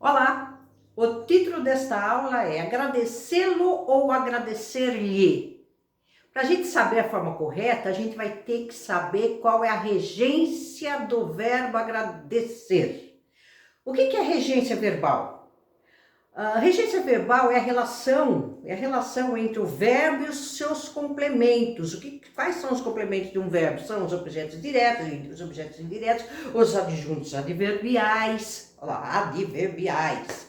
Olá! O título desta aula é agradecê-lo ou agradecer-lhe. Para a gente saber a forma correta, a gente vai ter que saber qual é a regência do verbo agradecer. O que é regência verbal? A regência verbal é a relação entre o verbo e os seus complementos. Quais são os complementos de um verbo? São os objetos diretos, os objetos indiretos, os adjuntos adverbiais. Olha lá, adverbiais.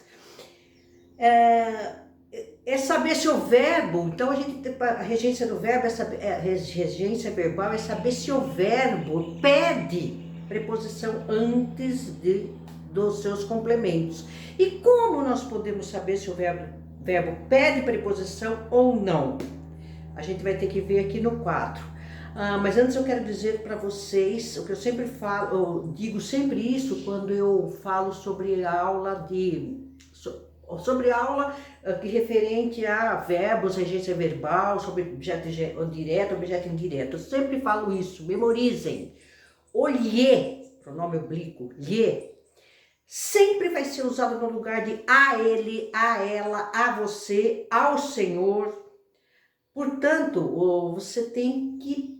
É saber se o verbo, então a regência do verbo, regência verbal é saber se o verbo pede preposição antes dos seus complementos. E como nós podemos saber se o verbo pede preposição ou não? A gente vai ter que ver aqui no quadro. Mas antes eu quero dizer para vocês, o que eu sempre falo, eu digo sempre isso quando eu falo sobre a aula referente a verbos, regência verbal, sobre objeto direto, objeto indireto. Eu sempre falo isso, memorizem. O lhe, pronome oblíquo, lhe, sempre vai ser usado no lugar de a ele, a ela, a você, ao senhor. Portanto, você tem que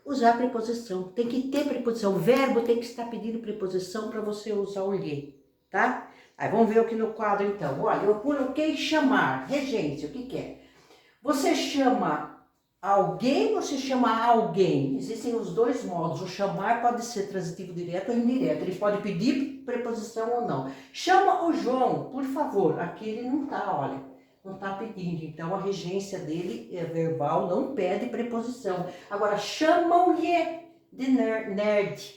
usar preposição, tem que ter preposição. O verbo tem que estar pedindo preposição para você usar o lhe, tá? Aí vamos ver aqui no quadro então. Olha, eu coloquei chamar, regência, o que é? Você chama alguém ou você chama alguém? Existem os dois modos. O chamar pode ser transitivo direto ou indireto. Ele pode pedir preposição ou não. Chama o João, por favor. Aqui ele não tá, olha. Não tá pedindo. Então a regência dele é verbal, não pede preposição. Agora, chamam-lhe de nerd.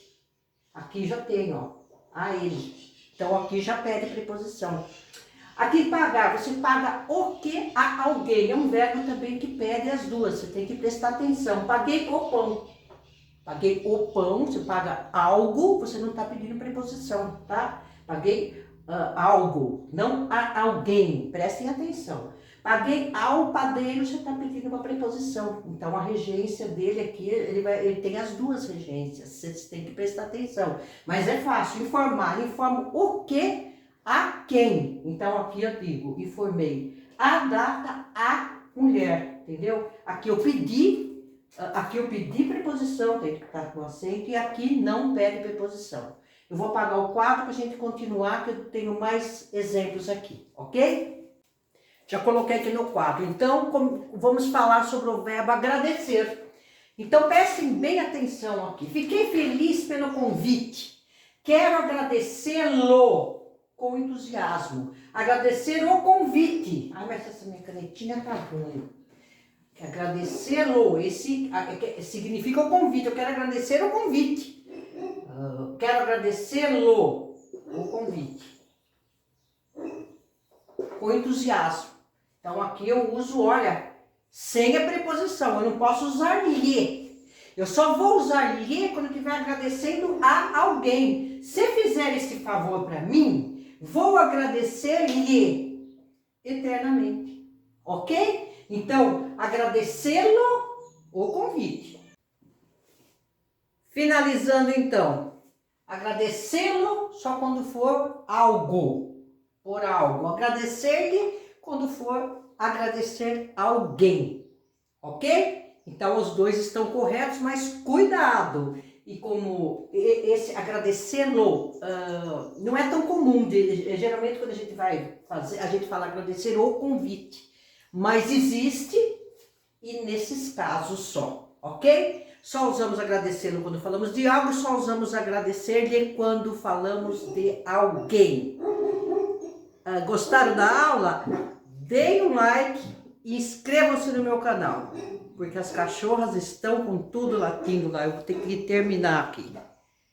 Aqui já tem, ó. A ele. Então aqui já pede preposição. Aqui pagar, você paga o que a alguém. É um verbo também que pede as duas, você tem que prestar atenção. Paguei o pão. Paguei o pão, você paga algo, você não está pedindo preposição, tá? Paguei algo, não a alguém. Prestem atenção. Paguei ao padeiro, você está pedindo uma preposição. Então a regência dele aqui, ele tem as duas regências, vocês têm que prestar atenção. Mas é fácil, informar, informa o que a quem. Então aqui eu digo, informei a data, a mulher, entendeu? Aqui eu pedi preposição, tem que estar com acento, e aqui não pede preposição. Eu vou apagar o quadro para a gente continuar, que eu tenho mais exemplos aqui, ok? Já coloquei aqui no quadro. Então, vamos falar sobre o verbo agradecer. Então, prestem bem atenção aqui. Fiquei feliz pelo convite. Quero agradecê-lo com entusiasmo. Agradecer o convite. Ai, mas essa minha canetinha tá ruim. Agradecê-lo, esse significa o convite. Eu quero agradecer o convite. Quero agradecê-lo, o convite. Com entusiasmo. Então aqui eu uso, olha, sem a preposição. Eu não posso usar lhe. Eu só vou usar lhe quando estiver agradecendo a alguém. Se fizer esse favor para mim, vou agradecer-lhe eternamente. Ok? Então, agradecê-lo o convite. Finalizando então, agradecê-lo só quando for algo, por algo. Agradecer-lhe quando for agradecer alguém, ok? Então os dois estão corretos, mas cuidado. E como esse agradecê-lo não é tão comum, geralmente quando a gente vai fazer, a gente fala agradecer o convite. Mas existe e nesses casos só, ok? Só usamos agradecê-lo quando falamos de algo, só usamos agradecer-lhe quando falamos de alguém. Gostaram da aula? Deem um like e inscrevam-se no meu canal, porque as cachorras estão com tudo latindo lá. Eu vou ter que terminar aqui.